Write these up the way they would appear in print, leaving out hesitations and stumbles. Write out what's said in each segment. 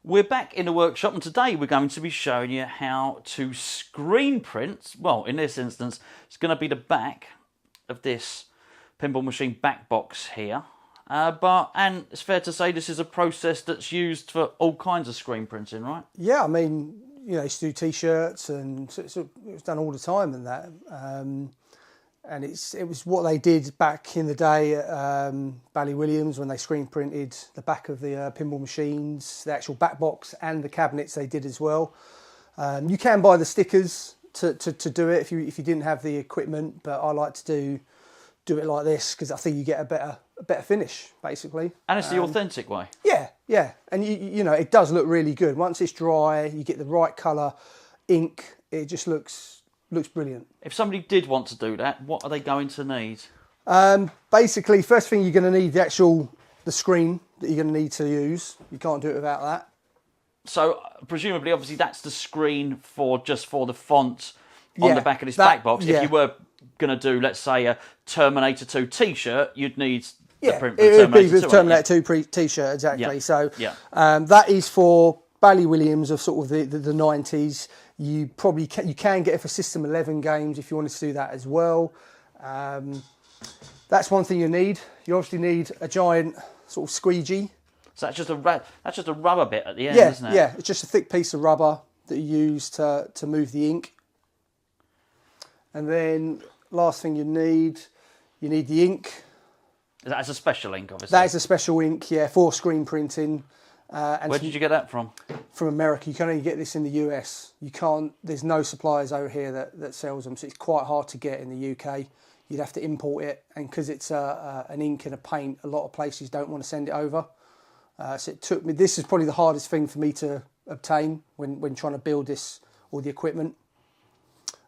We're back in the workshop, and today we're going to be showing you how to screen print. Well, in this instance, it's going to be the back of this pinball machine back box here. And it's fair to say this is a process that's used for all kinds of screen printing, right? Yeah, I mean, you know, used to do T-shirts, and so it was done all the time and that. And it was what they did back in the day at Bally Williams when they screen printed the back of the pinball machines, the actual back box and the cabinets they did as well. You can buy the stickers to do it if you didn't have the equipment, but I like to do it like this because I think you get a better finish basically. And it's the authentic way. Yeah, and you know it does look really good. Once it's dry, you get the right colour ink. It just looks brilliant. If somebody did want to do that, what are they going to need? Basically, first thing you're going to need the screen that you're going to need to use. You can't do it without that. So presumably, obviously, that's the screen for the font on the back of this back box. Yeah. If you were going to do, let's say, a Terminator 2 T-shirt, you'd need the print for it would be Terminator 2. the Terminator 2 T-shirt, exactly. Yeah. So yeah. That is for Bally Williams of sort of the 90s. You probably can get it for System 11 games if you wanted to do that as well. That's one thing you need. You obviously need a giant sort of squeegee. So that's just a rubber bit at the end, isn't it? Yeah, it's just a thick piece of rubber that you use to move the ink. And then last thing you need the ink. That's a special ink, obviously. That is a special ink, yeah, for screen printing. And where did you get that from? From America. You can only get this in the US. You can't. There's no suppliers over here that sells them, so it's quite hard to get in the UK. You'd have to import it, and because it's an ink and a paint, a lot of places don't want to send it over. So it took me. This is probably the hardest thing for me to obtain when trying to build all the equipment.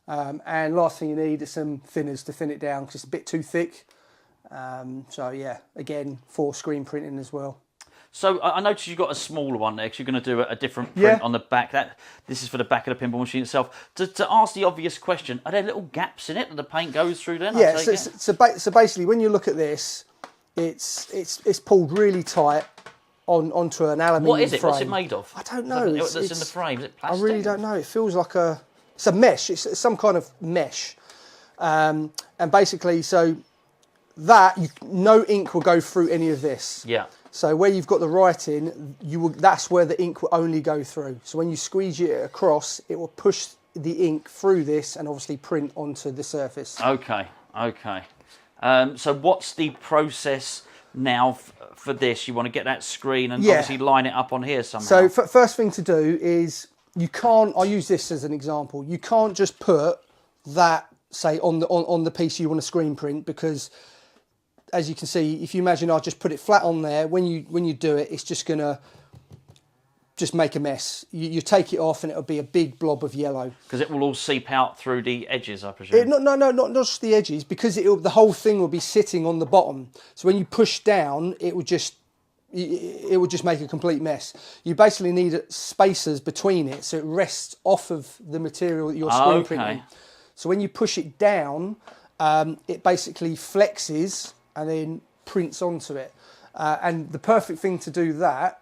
And last thing you need is some thinners to thin it down because it's a bit too thick. So yeah, again for screen printing as well. So I noticed you've got a smaller one there because you're going to do a different print on the back. This is for the back of the pinball machine itself. To ask the obvious question, are there little gaps in it that the paint goes through then? Yeah, so basically when you look at this, it's pulled really tight onto an aluminium What is it? frame. What's it made of? I don't know. That's in the frame. Is it plastic? I really don't know. It feels like it's a mesh. It's some kind of mesh. And basically, so no ink will go through any of this. Yeah. So where you've got the writing, that's where the ink will only go through. So when you squeegee it across, it will push the ink through this and obviously print onto the surface. Okay. So what's the process now for this? You want to get that screen and obviously line it up on here somehow. So first thing to do is I'll use this as an example. You can't just put that, say, on the piece you want to screen print because, as you can see, if you imagine I just put it flat on there, when you do it, it's just going to make a mess. You take it off and it'll be a big blob of yellow. Because it will all seep out through the edges, I presume? No, not just the edges, because the whole thing will be sitting on the bottom. So when you push down, it would just make a complete mess. You basically need spacers between it so it rests off of the material that you're screen printing. So when you push it down, it basically flexes and then prints onto it. And the perfect thing to do that,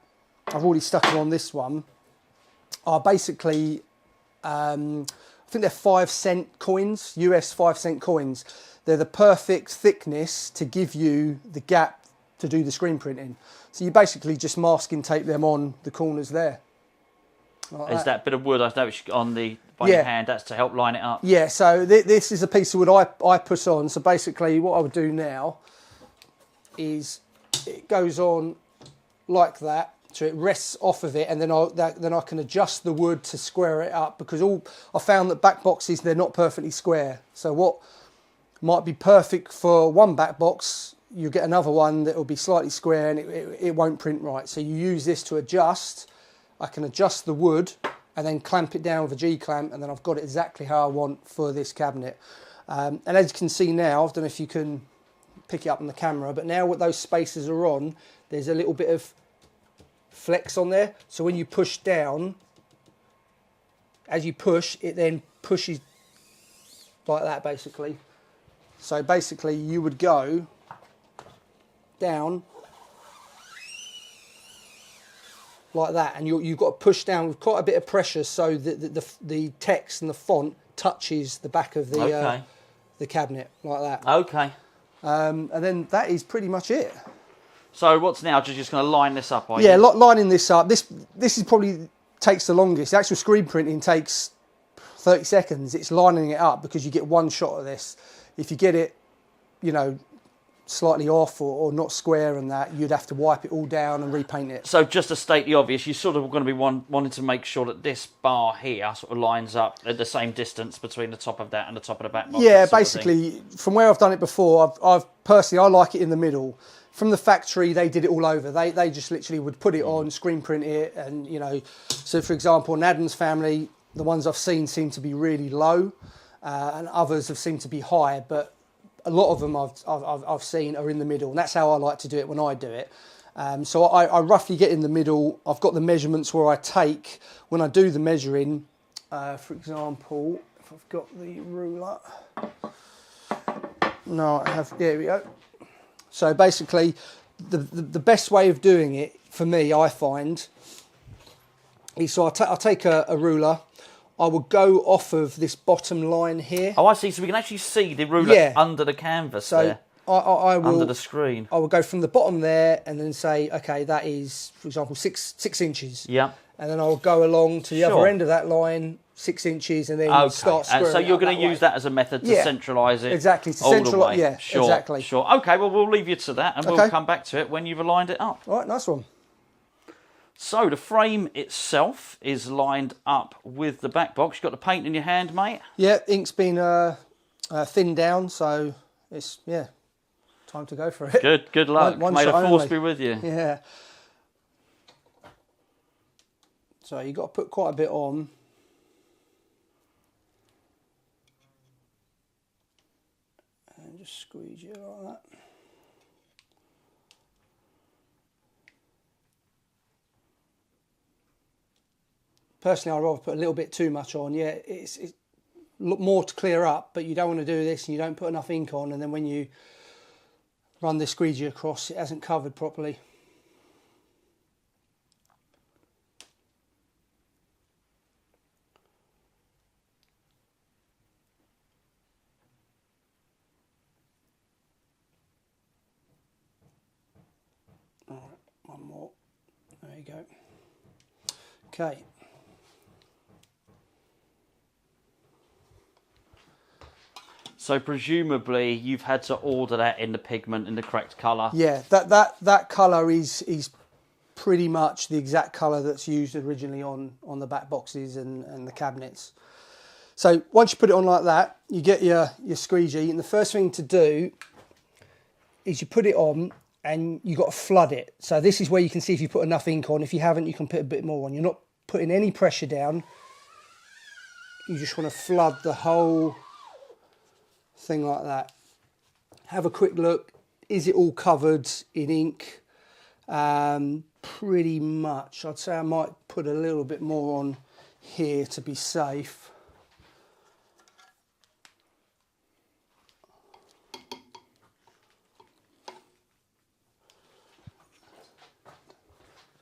I've already stuck it on this one, are basically, I think they're 5-cent coins, US 5-cent coins. They're the perfect thickness to give you the gap to do the screen printing. So you basically just masking tape them on the corners there. Like that bit of wood I've noticed by your hand, that's to help line it up? Yeah, so this is a piece of wood I put on. So basically what I would do now is it goes on like that, so it rests off of it, and then I can adjust the wood to square it up, because I found that back boxes, they're not perfectly square. So what might be perfect for one back box, you get another one that will be slightly square and it won't print right. So you use this to adjust. I can adjust the wood and then clamp it down with a G-clamp, and then I've got it exactly how I want for this cabinet. And as you can see now, I don't know if you can pick it up on the camera, but now with those spacers are on, there's a little bit of flex on there. So when you push down, as you push, it then pushes like that basically. So basically you would go down like that, and you've got to push down with quite a bit of pressure so that the text and the font touches the back of the cabinet like that. Okay. And then that is pretty much it. So what's now? Just going to line this up, are Yeah, you? lining this up. This is probably takes the longest. The actual screen printing takes 30 seconds. It's lining it up because you get one shot of this. If you get it, you know, slightly off or not square and that, you'd have to wipe it all down and repaint it. So just to state the obvious, you're sort of going to be wanting to make sure that this bar here sort of lines up at the same distance between the top of that and the top of the back box. Yeah, basically, from where I've done it before, I've personally, I like it in the middle. From the factory, they did it all over. They just literally would put it on, screen print it, and, you know, so for example, in Adam's family, the ones I've seen seem to be really low, and others have seemed to be high, but a lot of them I've seen are in the middle, and that's how I like to do it when I do it. So I roughly get in the middle. I've got the measurements where I take, when I do the measuring, for example, if I've got the ruler. No, I have, there we go. So basically, the best way of doing it, for me, I find, is so I'll take a ruler. I will go off of this bottom line here. Oh, I see. So we can actually see the ruler under the canvas there. I will, under the screen. I will go from the bottom there and then say, okay, that is, for example, six inches. Yeah. And then I'll go along to the other end of that line, 6 inches, and then start squaring. So you're going to use that as a method to centralise it. Exactly, to centralise. Yeah, sure, exactly. Sure. Okay, well, we'll leave you to that and we'll come back to it when you've aligned it up. All right, nice one. So the frame itself is lined up with the back box. You've got the paint in your hand, mate? Yeah, ink's been thinned down, so it's, time to go for it. Good luck. May the force only be with you. Yeah. So you've got to put quite a bit on. And just squeeze it like that. Personally, I'd rather put a little bit too much on. Yeah, it's more to clear up, but you don't want to do this and you don't put enough ink on, and then when you run the squeegee across, it hasn't covered properly. All right, one more. There you go. Okay. So presumably you've had to order that in the pigment in the correct colour. Yeah, that colour is pretty much the exact colour that's used originally on the back boxes and the cabinets. So once you put it on like that, you get your squeegee, and the first thing to do is you put it on and you've got to flood it. So this is where you can see if you put enough ink on. If you haven't, you can put a bit more on. You're not putting any pressure down. You just want to flood the whole thing like that. Have a quick look. Is it all covered in ink? Pretty much. I'd say I might put a little bit more on here to be safe.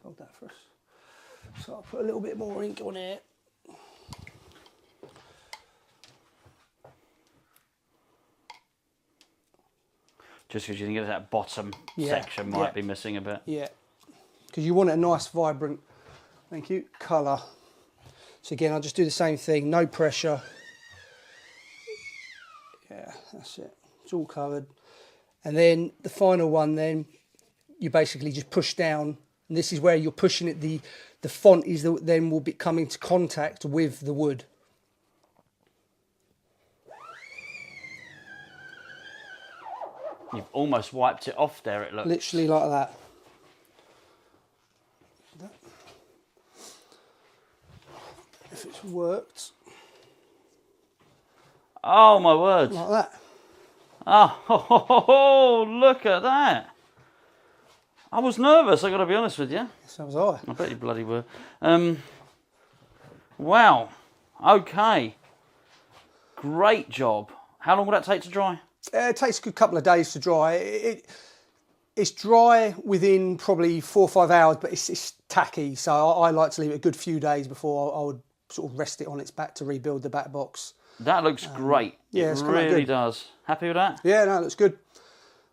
Hold that for us. So I'll put a little bit more ink on here. Just because you think that bottom section might be missing a bit. Yeah, because you want a nice, vibrant, thank you, colour. So again, I'll just do the same thing, no pressure. Yeah, that's it. It's all covered. And then the final one, then you basically just push down, and this is where you're pushing it. The font is then will be coming to contact with the wood. You've almost wiped it off there, it looks. Literally like that. If it's worked. Oh, my word. Like that. Oh, look at that. I was nervous, I've got to be honest with you. So was I. I bet you bloody were. Wow. Okay. Great job. How long will that take to dry? It takes a good couple of days to dry. It's dry within probably 4 or 5 hours, but it's tacky. So I like to leave it a good few days before I would sort of rest it on its back to rebuild the back box. That looks great. Yeah, it it's come out really good. does. Happy with that? Yeah, no, it looks good.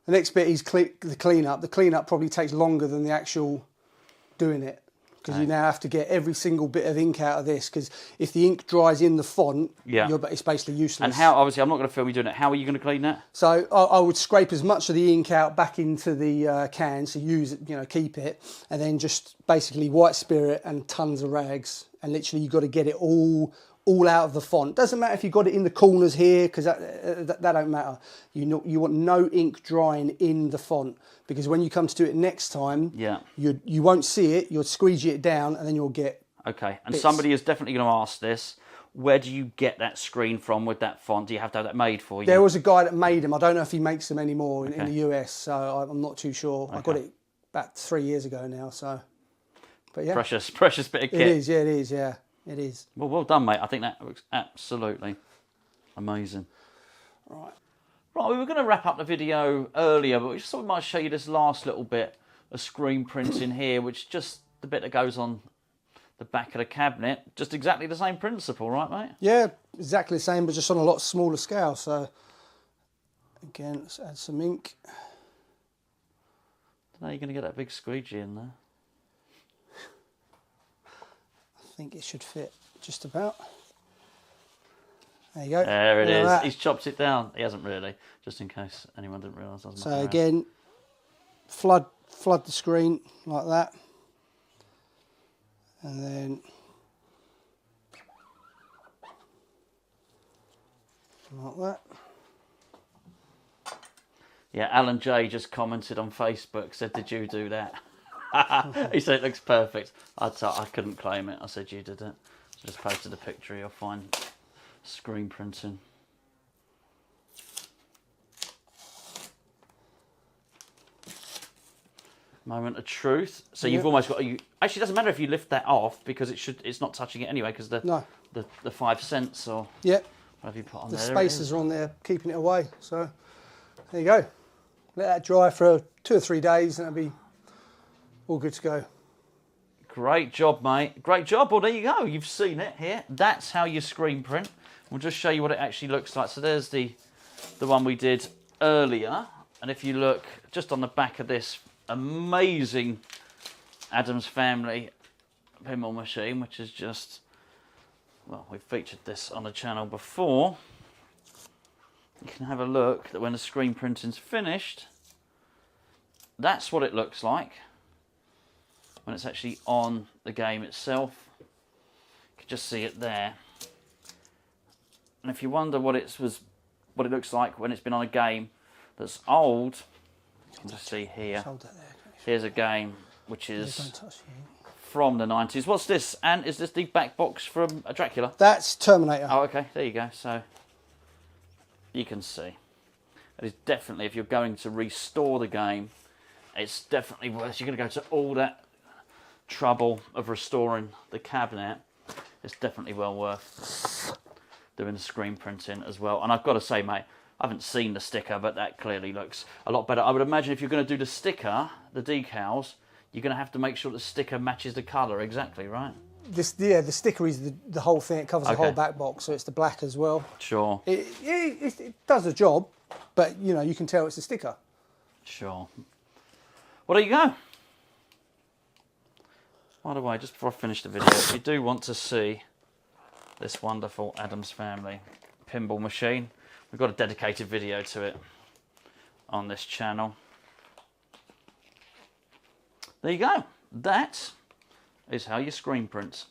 The next bit is the cleanup. The cleanup probably takes longer than the actual doing it, because you now have to get every single bit of ink out of this, because if the ink dries in the font, it's basically useless. And how, obviously, I'm not going to film you doing it. How are you going to clean that? So I would scrape as much of the ink out back into the can, so use it, keep it, and then just basically white spirit and tons of rags, and literally you've got to get it all out of the font. Doesn't matter if you've got it in the corners here, because that don't matter. You want no ink drying in the font, because when you come to do it next time, you won't see it. You'll squeegee it down, and then you'll get and bits. Somebody is definitely going to ask this. Where do you get that screen from with that font? Do you have to have that made for you? There was a guy that made them. I don't know if he makes them anymore in the US, so I'm not too sure. I got it about 3 years ago now, so. But yeah, precious bit of kit. It is. It is. Well done, mate. I think that looks absolutely amazing. Right, we were going to wrap up the video earlier, but we just thought we might show you this last little bit of screen printing here, which is just the bit that goes on the back of the cabinet. Just exactly the same principle, right, mate? Yeah, exactly the same, but just on a lot smaller scale. So, again, let's add some ink. Now you're going to get that big squeegee in there. I think it should fit just about. There you go. There it is. He's chopped it down. He hasn't really, just in case anyone didn't realise. So again, flood the screen like that, and then like that. Yeah, Alan J just commented on Facebook, said, "Did you do that?" He said it looks perfect. I couldn't claim it. I said you did it. So just posted a picture. You'll find screen printing. Moment of truth. So you've almost got. Actually, it doesn't matter if you lift that off, because it's not touching it anyway, because the 5 cents or whatever you put on the there. Spacers are on there keeping it away. So there you go. Let that dry for 2 or 3 days, and it'll be all good to go. Great job, mate. Great job. Well, there you go. You've seen it here. That's how you screen print. We'll just show you what it actually looks like. So there's the one we did earlier. And if you look just on the back of this amazing Addams Family pinball machine, which is just, well, we've featured this on the channel before. You can have a look that when the screen printing's finished, that's what it looks like when it's actually on the game itself. You can just see it there. And if you wonder what it looks like when it's been on a game that's old, you can just see here. Here's a game which is from the 90s. What's this? And is this the back box from Dracula? That's Terminator. Oh, okay. There you go. So you can see. It is definitely, if you're going to restore the game, it's definitely worth. You're going to go to all that trouble of restoring the cabinet. It's definitely well worth doing the screen printing as well. And I've got to say, mate, I haven't seen the sticker, but that clearly looks a lot better. I would imagine if you're going to do the sticker, the decals, you're going to have to make sure the sticker matches the colour exactly, right? The sticker is the whole thing. It covers the whole back box, so it's the black as well. Sure. It does the job, but you can tell it's a sticker. Sure. Well, there you go. By the way, just before I finish the video, if you do want to see this wonderful Addams Family pinball machine, we've got a dedicated video to it on this channel. There you go. That is how you screen print.